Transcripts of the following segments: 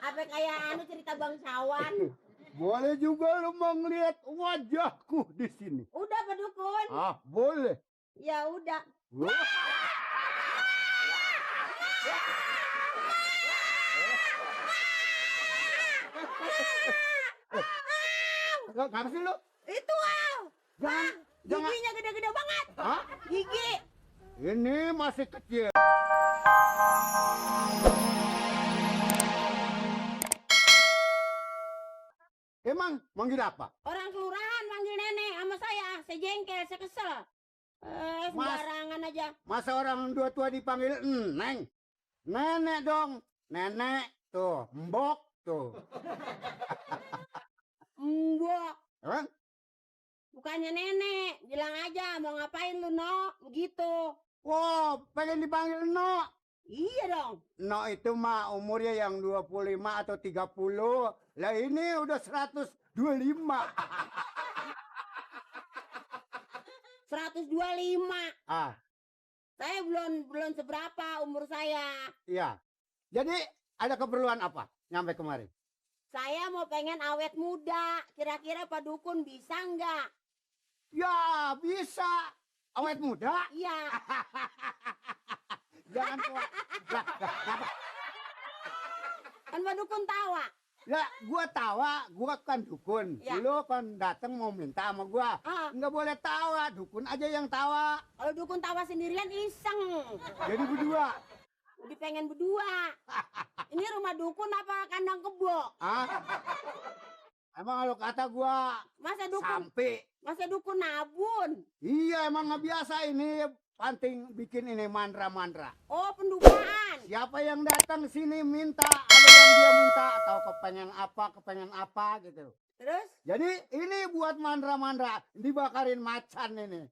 Apa kayak anu cerita bangsawan? Boleh juga lu mau ngeliat wajahku di sini. Udah Pak Dukun. Ah, boleh. Ya udah. Wah. Ngapa sih lu? Itu Jangan. giginya gede-gede banget. Hah? Gigi. Ini masih kecil. Emang manggil apa? Orang kelurahan manggil nenek sama saya jengkel, saya kesel. Sembarangan aja. Masa orang tua dipanggil neng? Nenek dong. Nenek tuh, mbok tuh. Mbok. Emang? Bukannya nenek, bilang aja mau ngapain lu, No? Begitu. Wow, pengen dipanggil No. Iya dong. No itu mah umurnya yang 25 atau 30. Lah ini udah 125. 125. Ah, Saya belum seberapa umur saya. iya. Jadi ada keperluan apa nyampe kemarin? Saya mau pengen awet muda. Kira-kira Pak Dukun bisa nggak? Ya, bisa. Awet muda. Iya. Jangan tua. Kan Pak Dukun tawa. Lah, gua tawa, gua kan dukun. Ya. Lu kan datang mau minta sama gua. Nggak boleh tawa, dukun aja yang tawa. Kalau Dukun tawa sendirian iseng. Jadi berdua. Udah pengen berdua. Ini rumah Dukun apa kandang kebo? Ah? Emang kalau kata gua Masa Dukun nabun? Iya, emang nggak biasa ini. Panting bikin ini mantra-mantra. Oh, pendugaan. Siapa yang datang sini minta, ada yang dia minta atau kepengen apa gitu. Terus? Jadi ini buat mantra-mantra, dibakarin macan ini.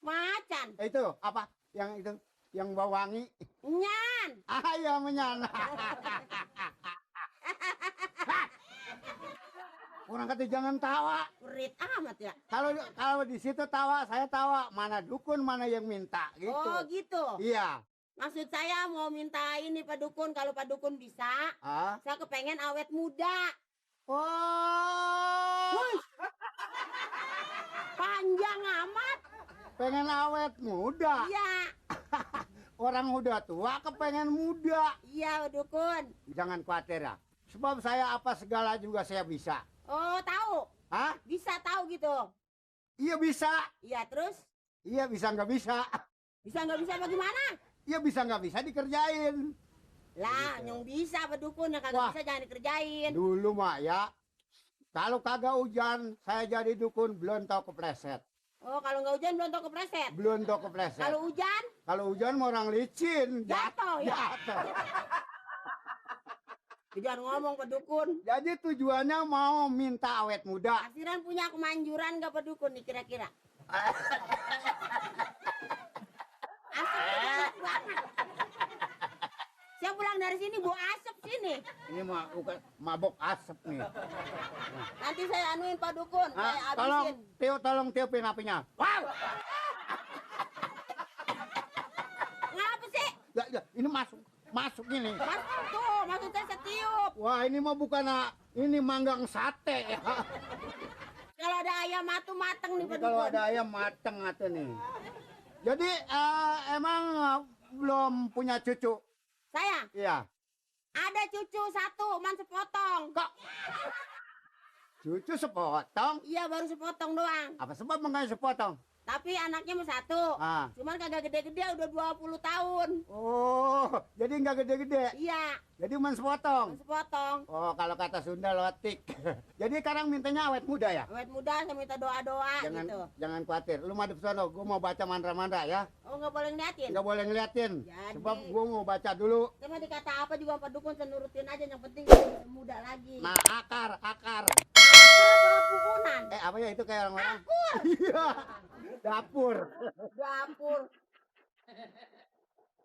Macan? Itu apa? Yang itu, yang bau wangi. Nyan. Ayam menyan. Orang kata jangan tawa. Perit amat ya. Kalau di situ tawa, saya tawa. Mana dukun, mana yang minta gitu. Oh, gitu. Iya. Maksud saya mau minta ini Pak Dukun, kalau Pak Dukun bisa, saya kepengen awet muda. Oh. Panjang amat. Pengen awet muda. Iya. Orang udah tua kepengen muda. Iya, Pak Dukun. Jangan khawatir ya. Sebab saya apa segala juga saya bisa. Oh, tahu? Hah? Bisa tahu gitu? Iya bisa. Iya, terus? Iya bisa nggak bisa. Bisa nggak bisa bagaimana? Iya bisa nggak bisa dikerjain. Lah, yang bisa Pak Dukun, yang kagak bisa jangan dikerjain. Dulu mah ya. Kalau kagak hujan, saya jadi dukun belum tahu kepleset. Oh, kalau nggak hujan belum tahu kepleset. Belum tahu kepleset. Kalau hujan? Kalau hujan mau orang licin. Jatuh ya. Jatuh. Jangan ngomong Pak Dukun. Jadi tujuannya mau minta awet muda. Akhiran punya kemanjuran nggak Pak Dukun nih kira-kira? Asap banget. Saya pulang dari sini bawa asap sini. Ini mah bukan mabok asap nih. Nanti saya anuin Pak Dukun. Saya habisin. Tolong tiupin apinya. Wow. Ngapa sih? Ya, ini masuk ini. Masuk tuh, maksud saya setiup. Wah, ini mah bukan ini manggang sate. Kalau ada ayam mateng nih Pak Dukun. Kalau ada ayam mateng atau nih. Jadi emang belum punya cucu? Saya? Iya. Ada cucu satu, man sepotong. Kok? Cucu sepotong? Iya, baru sepotong doang. Apa sebab makanya sepotong? Tapi anaknya mah satu. Cuman kagak gede-gede, udah 20 tahun. Oh, jadi nggak gede-gede? Iya. Jadi cuma sepotong? Sepotong. Oh, kalau kata Sunda lotik. Jadi sekarang mintanya awet muda ya? Awet muda, saya minta doa-doa gitu. Jangan khawatir, lu madep sono, gue mau baca mantra-mantra ya. Oh, nggak boleh ngeliatin? Nggak boleh ngeliatin, jadi, sebab gue mau baca dulu. Cuma dikata apa juga Pak Dukun, saya nurutin aja, yang penting lebih muda lagi. Nah, akar. Akar pukunan. Apa ya itu kayak orang-orang? Akur. Iya, dapur.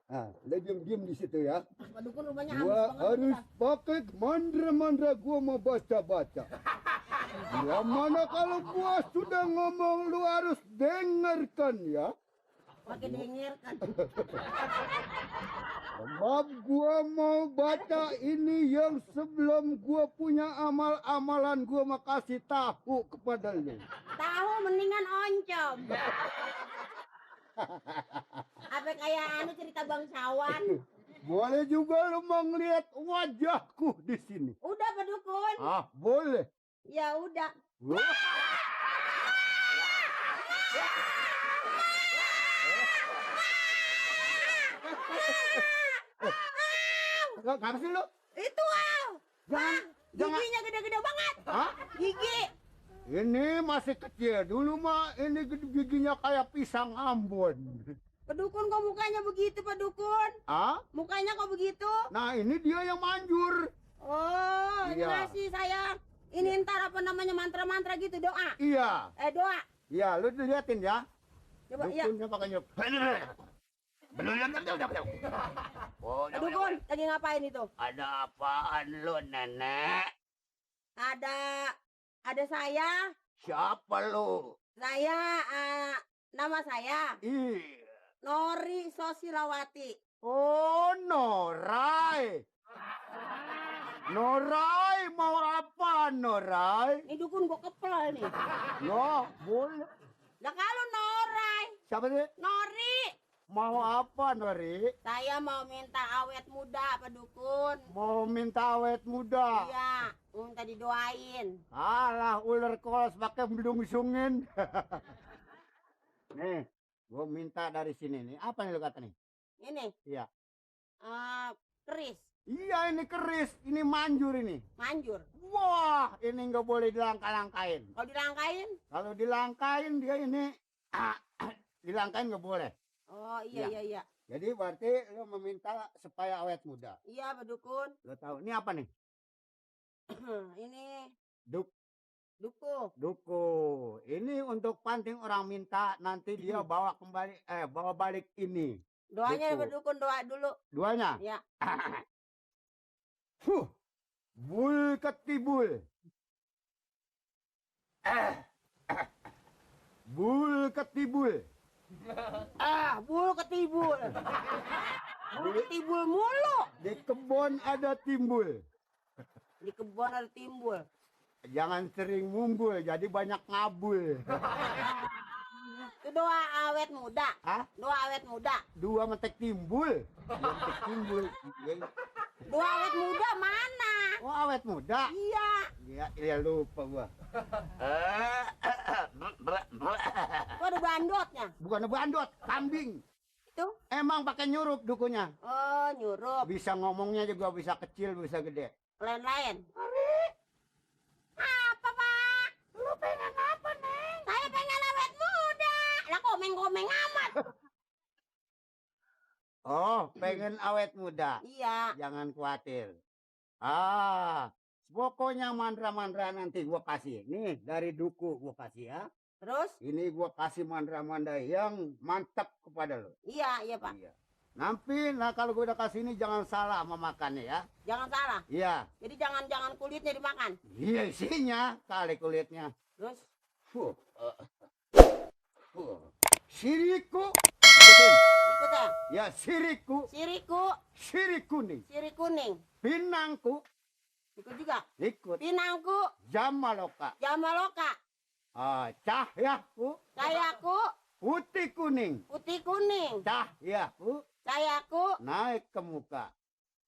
Nah, udah diem di situ ya. Pak Dukun rumahnya gua harus pakai mantra-mantra, gua mau baca-baca. Ya mana kalau gua sudah ngomong lu harus dengarkan ya. Makin diingatkan. Sebab gua mau baca ini yang sebelum gua punya amalan gua mau kasih tahu kepada lu. Tahu mendingan oncom. Apa kayak anu cerita bangsawan? Boleh juga lu mau ngeliat wajahku di sini. Udah Pak Dukun. Ah, boleh. Ya udah. Ngapa sih lu? Itu Jangan. giginya gede-gede banget. Hah? Gigi. Ini masih kecil. Dulu mah ini giginya kayak pisang Ambon. Pak Dukun kok mukanya begitu Pak Dukun? Ah? Mukanya kok begitu? Nah, ini dia yang manjur. Oh, ini Iya. ngasih saya. Ini ntar apa namanya mantra-mantra gitu doa. Iya. Doa. Iya, lu liatin ya. Coba ya. Dukunnya pakainya. Oh, Pak Dukun lagi ngapain itu? ada apaan lu, Nenek? Ada saya. Siapa lu? Saya nama saya Ih. Nori Sosilawati. Oh, Norai. Norai mau apa, Norai? Ini dukun gua kepel nih. Ya, boleh. Lah kalau Norai, Siapa sih? Nori. Mau apa, Nori? Saya mau minta awet muda Pak Dukun. Mau minta awet muda. Iya, minta didoain. Alah, ular kolos pakai mendungsungin. Nih, gua minta dari sini nih. Apa nih lu kata nih? Ini Iya. keris, Iya, ini keris, ini manjur ini. manjur. Wah, ini nggak boleh dilangkah-langkahin. Kalau dirangkain? Kalau dilangkahin dia ini dilangkahin nggak boleh. Oh Iya. iya. Jadi berarti lu meminta supaya awet muda. Iya Pak Dukun. Lu tahu ini apa nih? Ini Duku. duku. Ini untuk panting orang minta, nanti dia bawa kembali bawa balik ini. Doanya Duku. Pak Dukun, doa dulu. Duanya. Ya. Bul ketibul. Bul ketibul. Bul ketibul. Bul ketibul mulu. Di kebun ada timbul. Di kebun ada timbul. Jangan sering mumbul, jadi banyak ngabul. Itu doa awet muda. Hah? Doa awet muda. Dua metek timbul. Metek timbul. Doa awet muda mana? Oh, awet muda. Iya. Ya lupa gua. Kok ada bandotnya? Bukan bandot, kambing. Itu? Emang pakai nyurup dukunya. Oh, nyurup. Bisa ngomongnya juga bisa kecil, bisa gede. Lain-lain. Apa, Pak? Lu pengen apa, Neng? Saya pengen awet muda. Lah komeng-komeng amat. Oh, pengen awet muda. Iya. Jangan khawatir. Pokoknya mandra-mandra nanti gua kasih. Nih, dari duku gua kasih ya. Terus? Ini gua kasih mandra-mandra yang mantap kepada lo. Iya, Pak. Iya. Nanti, nah kalau gua udah kasih ini jangan salah memakannya ya. Jangan salah. Iya. Jadi jangan kulitnya dimakan. Iya isinya, kali kulitnya. Terus? Siriku. Ikutin. Ikut ya. Ya, siriku. Siri kuning. siri kuning. Pinangku. Ikut juga. Ikut. Pinangku, Jamaloka. jamaloka. Cahyaku. Cahayaku, Putih kuning. putih kuning. Cahyaku Cahayaku, naik ke muka.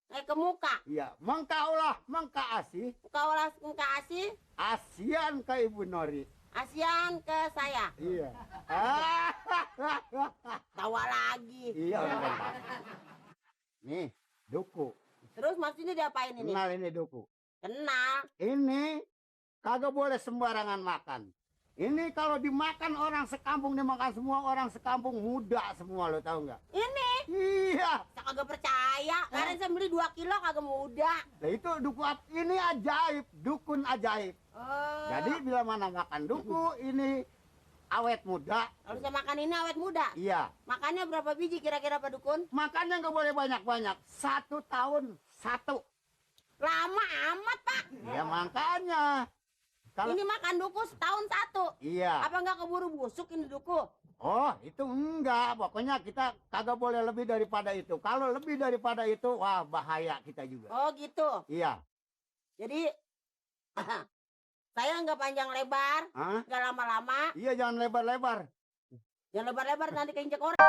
naik ke muka. Iya, mengkaulah mengkaasih. Kau langsung kasih Asian ke Ibu Nori. ASEAN ke saya. Iya. Tawa lagi. Iya. Bener. Nih, duku. Terus maksudnya diapain ini? Kenal ini duku. Kenal. Ini kagak boleh sembarangan makan. Ini kalau dimakan orang sekampung, dimakan semua orang sekampung, muda semua, lo tahu nggak? Ini Iya. saya kagak percaya. Karena saya beli 2 kilo kagak muda. Nah itu duku ini ajaib, dukun ajaib. Oh. Jadi bila mana makan duku ini awet muda. Kalau saya makan ini awet muda. Iya. Makannya berapa biji kira-kira Pak Dukun? Makannya nggak boleh banyak-banyak. 1 tahun 1. Lama amat, Pak. Ya makanya. Kalau Ini makan duku setahun 1. iya. Apa nggak keburu busuk ini duku? Oh, itu enggak. Pokoknya kita kagak boleh lebih daripada itu. Kalau lebih daripada itu, wah bahaya kita juga. Oh gitu. Iya. Jadi saya nggak panjang lebar, Hah? nggak lama-lama. Iya, jangan lebar-lebar. Jangan lebar-lebar nanti keinjek orang.